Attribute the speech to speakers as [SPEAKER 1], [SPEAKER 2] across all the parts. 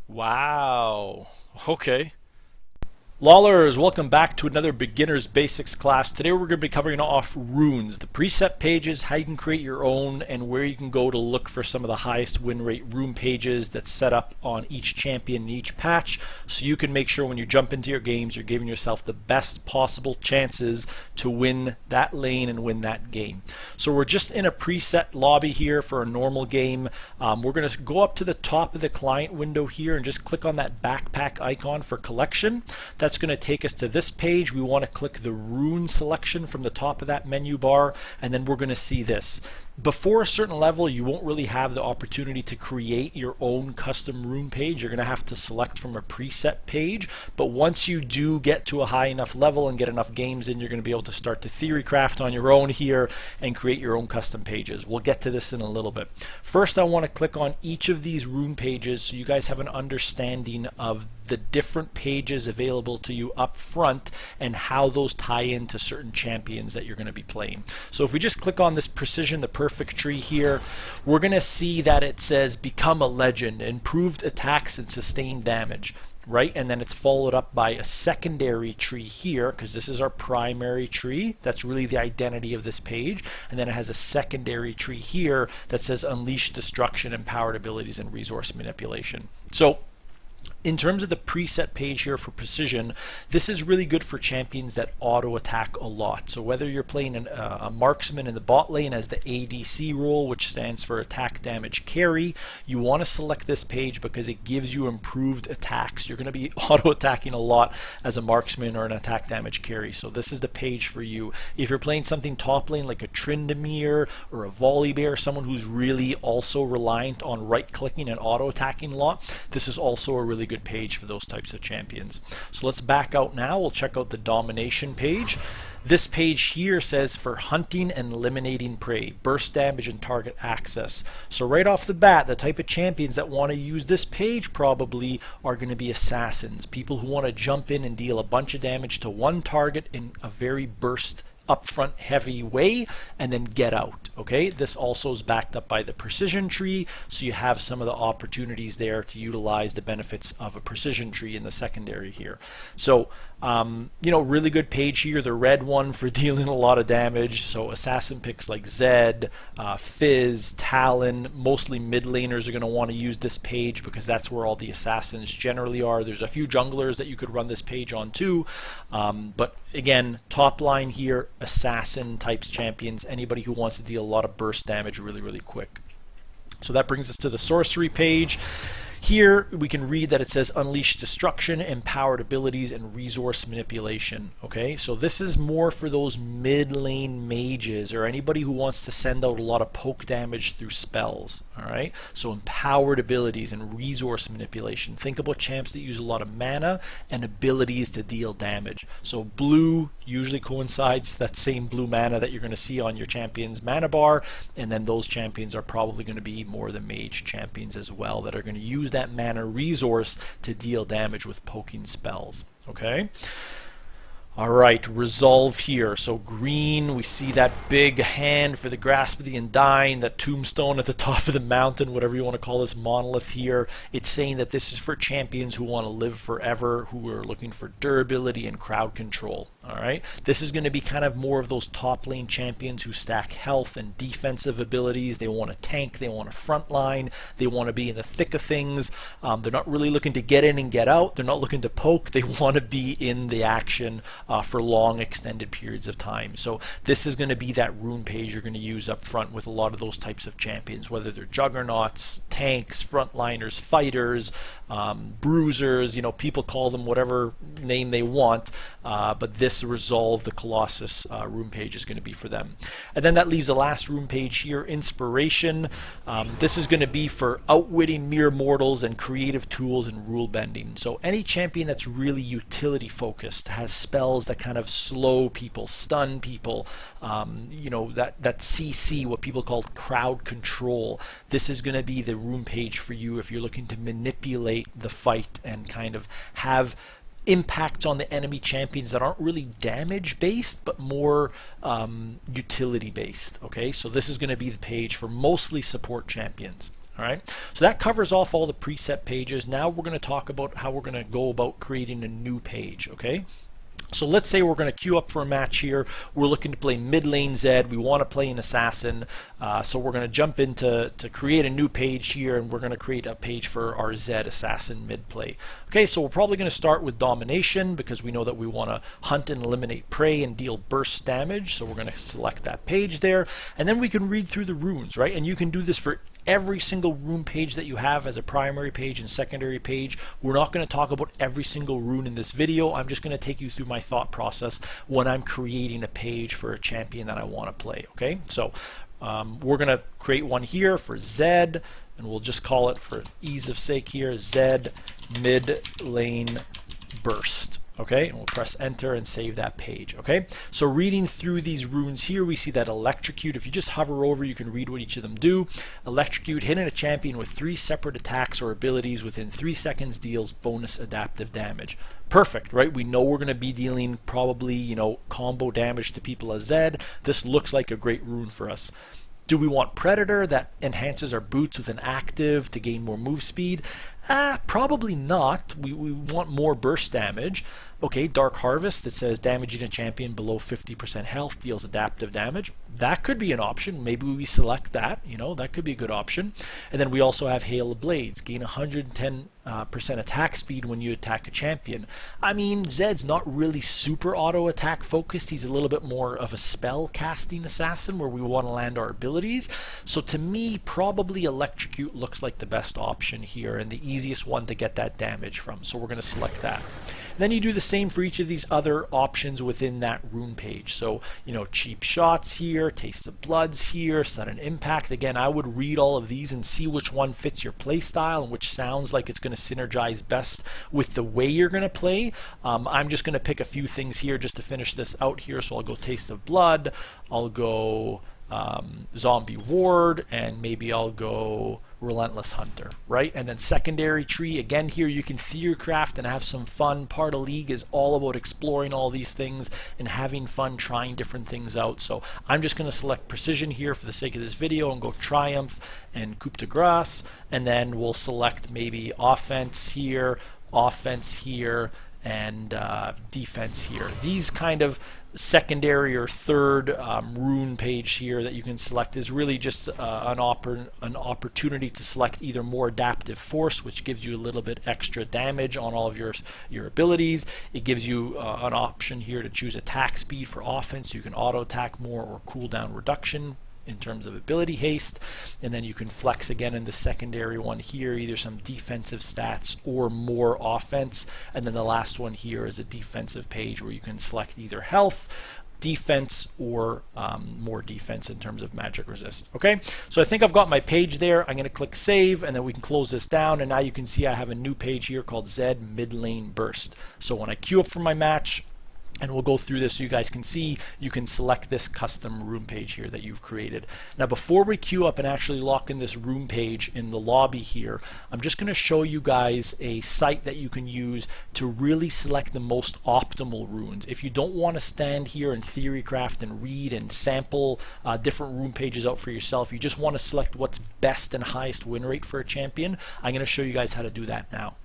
[SPEAKER 1] Wow. Okay. Lawlers, welcome back to another beginner's basics class. Today we're going to be covering off runes, the preset pages, how you can create your own, and where you can go to look for some of the highest win rate rune pages that's set up on each champion in each patch, so you can make sure when you jump into your games you're giving yourself the best possible chances to win that lane and win that game. So we're just in a preset lobby here for a normal game. We're going to go up to the top of the client window here and just click on that backpack icon for collection. That's going to take us to this page. We want to click the Rune Selection from the top of that menu bar, and then we're going to see this. Before a certain level, you won't really have the opportunity to create your own custom rune page. You're going to have to select from a preset page, but once you do get to a high enough level and get enough games in, you're going to be able to start to theory craft on your own here and create your own custom pages. We'll get to this in a little bit. First, I want to click on each of these rune pages so you guys have an understanding of the different pages available to you up front and how those tie into certain champions that you're going to be playing. So if we just click on this precision, the perfect tree here, we're going to see that it says become a legend, improved attacks and sustained damage. Right, and then it's followed up by a secondary tree here, because this is our primary tree. That's really the identity of this page. And then it has a secondary tree here that says unleash destruction, empowered abilities, and resource manipulation. So in terms of the preset page here for precision, this is really good for champions that auto attack a lot. So whether you're playing a marksman in the bot lane as the ADC role, which stands for attack damage carry, you want to select this page because it gives you improved attacks. You're going to be auto attacking a lot as a marksman or an attack damage carry. So this is the page for you. If you're playing something top lane like a Tryndamere or a Volibear, someone who's really also reliant on right clicking and auto attacking a lot, this is also a really good page for those types of champions. So let's back out now. We'll check out the domination page. This page here says for hunting and eliminating prey, burst damage and target access. So right off the bat, the type of champions that want to use this page probably are going to be assassins, people who want to jump in and deal a bunch of damage to one target in a very burst upfront heavy way and then get out. Okay, this also is backed up by the precision tree, so you have some of the opportunities there to utilize the benefits of a precision tree in the secondary here. So you know, really good page here, the red one for dealing a lot of damage. So assassin picks like Zed, Fizz, Talon, mostly mid laners are going to want to use this page because that's where all the assassins generally are. There's a few junglers that you could run this page on too, but again, top line here, assassin types champions, anybody who wants to deal a lot of burst damage really quick. So that brings us to the sorcery page. Here we can read that it says unleash destruction, empowered abilities, and resource manipulation. Okay, so this is more for those mid lane mages or anybody who wants to send out a lot of poke damage through spells. All right, so empowered abilities and resource manipulation. Think about champs that use a lot of mana and abilities to deal damage. So blue usually coincides that same blue mana that you're going to see on your champion's mana bar, and then those champions are probably going to be more the mage champions as well that are going to use that mana resource to deal damage with poking spells. Okay. All right, resolve here. So green, we see that big hand for the Grasp of the Undying, that tombstone at the top of the mountain, whatever you want to call this monolith here. It's saying that this is for champions who want to live forever, who are looking for durability and crowd control. All right, this is going to be kind of more of those top lane champions who stack health and defensive abilities. They want to tank, they want to front line, they want to be in the thick of things. They're not really looking to get in and get out. They're not looking to poke. They want to be in the action for long extended periods of time. So this is going to be that rune page you're going to use up front with a lot of those types of champions, whether they're juggernauts, tanks, frontliners, fighters, bruisers, you know, people call them whatever name they want, but this Resolve the Colossus rune page is going to be for them. And then that leaves the last rune page here, Inspiration. This is going to be for outwitting mere mortals and creative tools and rule bending. So any champion that's really utility focused, has spells that kind of slow people, stun people, you know, that CC, what people call crowd control. This is going to be the rune page for you if you're looking to manipulate the fight and kind of have impacts on the enemy champions that aren't really damage based but more utility based. Okay, so this is going to be the page for mostly support champions. All right, so that covers off all the preset pages. Now we're going to talk about how we're going to go about creating a new page, okay? So let's say we're going to queue up for a match here. We're looking to play mid lane Zed. We want to play an assassin. So we're going to jump into to create a new page here, and we're going to create a page for our Zed assassin mid play. Okay, so we're probably going to start with domination because we know that we want to hunt and eliminate prey and deal burst damage. So we're going to select that page there, and then we can read through the runes, right? And you can do this for every single rune page that you have as a primary page and secondary page. We're not going to talk about every single rune in this video. I'm just going to take you through my thought process when I'm creating a page for a champion that I want to play. Okay, so we're going to create one here for Zed, and we'll just call it, for ease of sake here, Zed mid lane burst. Okay, and we'll press enter and save that page. Okay, so reading through these runes here, we see that electrocute. If you just hover over, you can read what each of them do. Electrocute, hitting a champion with 3 separate attacks or abilities within 3 seconds deals bonus adaptive damage. Perfect, right? We know we're going to be dealing probably, you know, combo damage to people as Zed. This looks like a great rune for us. Do we want Predator that enhances our boots with an active to gain more move speed? Probably not. We want more burst damage. Okay, Dark Harvest that says damaging a champion below 50% health deals adaptive damage. That could be an option. Maybe we select that. You know, that could be a good option. And then we also have Hail of Blades. Gain 110% attack speed when you attack a champion. I mean, Zed's not really super auto attack focused. He's a little bit more of a spell casting assassin where we want to land our abilities. So to me, probably Electrocute looks like the best option here and the easiest one to get that damage from. So we're going to select that. Then you do the same for each of these other options within that rune page. So, you know, cheap shots here, taste of bloods here, sudden impact. Again, I would read all of these and see which one fits your play style and which sounds like it's going to synergize best with the way you're going to play. I'm just going to pick a few things here just to finish this out here. So I'll go taste of blood, I'll go zombie ward, and maybe I'll go relentless hunter, right? And then secondary tree, again here you can theorycraft and have some fun. Part of League is all about exploring all these things and having fun trying different things out. So I'm just going to select precision here for the sake of this video and go triumph and coup de grace, and then we'll select maybe offense here, and defense here. These kind of secondary or third rune page here that you can select is really just an opportunity to select either more adaptive force, which gives you a little bit extra damage on all of your abilities. It gives you an option here to choose attack speed for offense. You can auto attack more, or cooldown reduction in terms of ability haste, and then you can flex again in the secondary one here, either some defensive stats or more offense. And then the last one here is a defensive page where you can select either health, defense, or more defense in terms of magic resist. Okay, so I think I've got my page there. I'm going to click save, and then we can close this down, and now you can see I have a new page here called Zed mid lane burst. So when I queue up for my match, and we'll go through this so you guys can see, you can select this custom rune page here that you've created. Now before we queue up and actually lock in this rune page in the lobby here, I'm just going to show you guys a site that you can use to really select the most optimal runes. If you don't want to stand here and theorycraft and read and sample different rune pages out for yourself, you just want to select what's best and highest win rate for a champion, I'm going to show you guys how to do that now.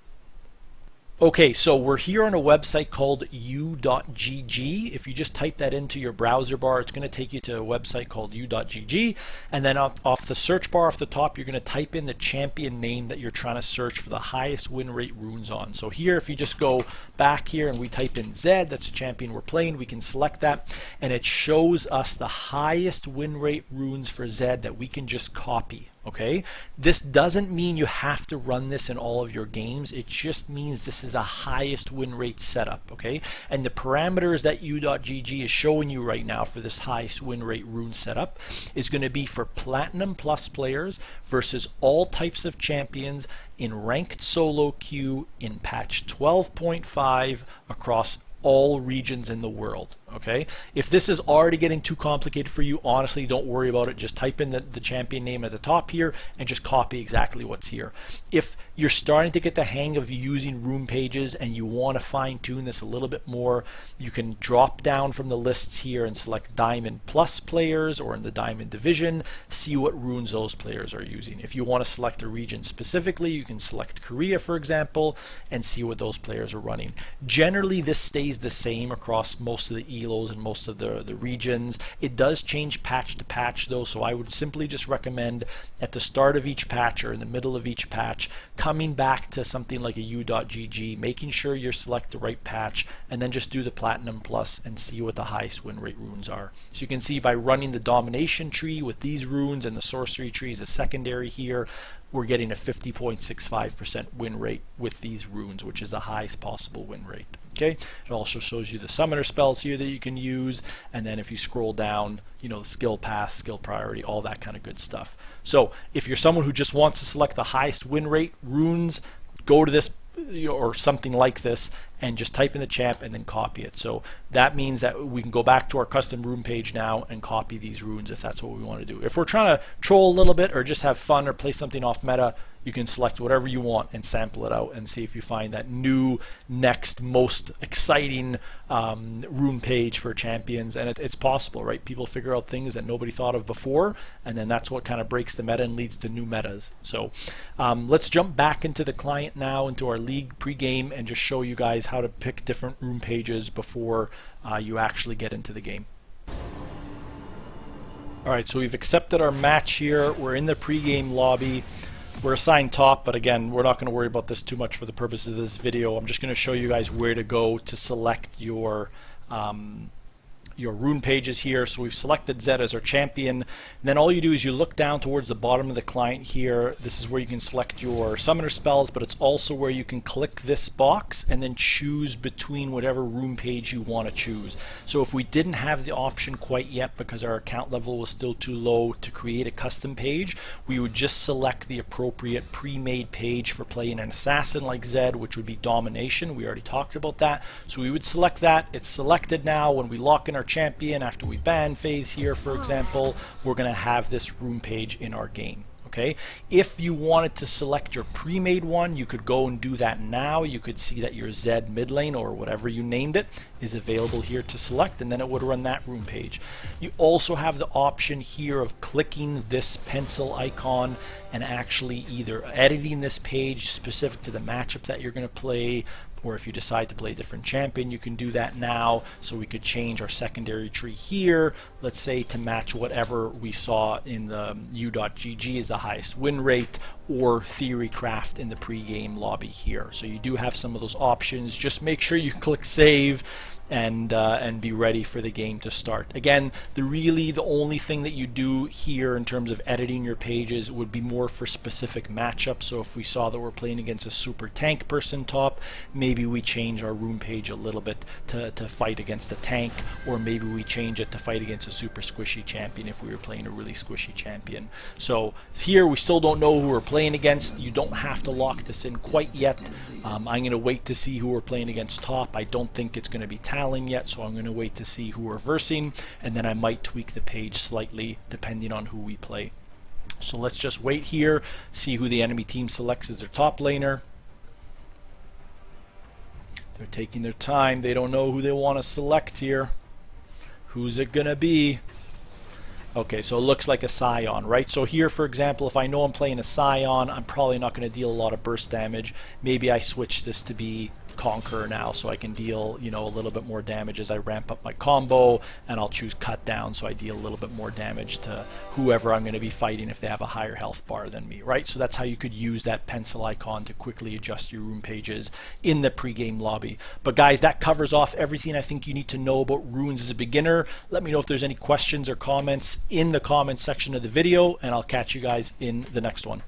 [SPEAKER 1] Okay, so we're here on a website called u.gg. If you just type that into your browser bar, it's going to take you to a website called u.gg. And then off the search bar off the top, you're going to type in the champion name that you're trying to search for the highest win rate runes on. So here, if you just go back here and we type in Zed, that's a champion we're playing, we can select that, and it shows us the highest win rate runes for Zed that we can just copy. Okay, this doesn't mean you have to run this in all of your games. It just means this is a highest win rate setup. Okay, and the parameters that u.gg is showing you right now for this highest win rate rune setup is going to be for Platinum Plus players versus all types of champions in ranked solo queue in patch 12.5 across all regions in the world. Okay, if this is already getting too complicated for you, honestly, don't worry about it. Just type in the champion name at the top here and just copy exactly what's here. If you're starting to get the hang of using rune pages and you want to fine tune this a little bit more, you can drop down from the lists here and select Diamond Plus players, or in the Diamond division, see what runes those players are using. If you want to select a region specifically, you can select Korea, for example, and see what those players are running. Generally, this stays the same across most of the ELOs and most of the regions. It does change patch to patch though, so I would simply just recommend at the start of each patch or in the middle of each patch, coming back to something like a u.gg, making sure you select the right patch, and then just do the Platinum Plus and see what the highest win rate runes are. So you can see by running the domination tree with these runes and the sorcery tree as a secondary here, we're getting a 50.65% win rate with these runes, which is the highest possible win rate. Okay, it also shows you the summoner spells here that you can use, and then if you scroll down, you know, the skill path, skill priority, all that kind of good stuff. So if you're someone who just wants to select the highest win rate runes, go to this, you know, or something like this, and just type in the champ and then copy it. So that means that we can go back to our custom rune page now and copy these runes if that's what we want to do. If we're trying to troll a little bit or just have fun or play something off meta, you can select whatever you want and sample it out and see if you find that new next most exciting rune page for champions. And it's possible, right? People figure out things that nobody thought of before, and then that's what kind of breaks the meta and leads to new metas. So let's jump back into the client now, into our league pregame, and just show you guys how to pick different rune pages before you actually get into the game. Alright, so we've accepted our match here. We're in the pregame lobby. We're assigned top, but again, we're not going to worry about this too much for the purpose of this video. I'm just going to show you guys where to go to select your rune pages here. So we've selected Zed as our champion, and then all you do is you look down towards the bottom of the client here. This is where you can select your summoner spells, but it's also where you can click this box and then choose between whatever rune page you want to choose. So if we didn't have the option quite yet because our account level was still too low to create a custom page, we would just select the appropriate pre-made page for playing an assassin like Zed, which would be domination. We already talked about that. So we would select that. It's selected now. When we lock in our champion after we ban phase here, for example, we're going to have this rune page in our game. Okay, if you wanted to select your pre-made one, you could go and do that now. You could see that your Zed mid lane, or whatever you named it, is available here to select, and then it would run that rune page. You also have the option here of clicking this pencil icon and actually either editing this page specific to the matchup that you're going to play, or if you decide to play a different champion, you can do that now. So we could change our secondary tree here, let's say to match whatever we saw in the u.gg as the highest win rate, or Theorycraft in the pre-game lobby here. So you do have some of those options. Just make sure you click save and be ready for the game to start. Again, the only thing that you do here in terms of editing your pages would be more for specific matchups. So if we saw that we're playing against a super tank person top, maybe we change our rune page a little bit to fight against a tank, or maybe we change it to fight against a super squishy champion if we were playing a really squishy champion. So here we still don't know who we're playing against. You don't have to lock this in quite yet. I'm going to wait to see who we're playing against top. I don't think it's going to be Talon yet, so I'm going to wait to see who we're versing, and then I might tweak the page slightly depending on who we play. So let's just wait here, see who the enemy team selects as their top laner. They're taking their time. They don't know who they want to select here. Who's it going to be? Okay, so it looks like a Scion, right? So here, for example, if I know I'm playing a Scion, I'm probably not going to deal a lot of burst damage. Maybe I switch this to be Conqueror now, so I can deal, you know, a little bit more damage as I ramp up my combo, and I'll choose Cut Down, so I deal a little bit more damage to whoever I'm going to be fighting if they have a higher health bar than me, right? So that's how you could use that pencil icon to quickly adjust your rune pages in the pre-game lobby. But guys, that covers off everything I think you need to know about runes as a beginner. Let me know if there's any questions or comments in the comments section of the video, and I'll catch you guys in the next one.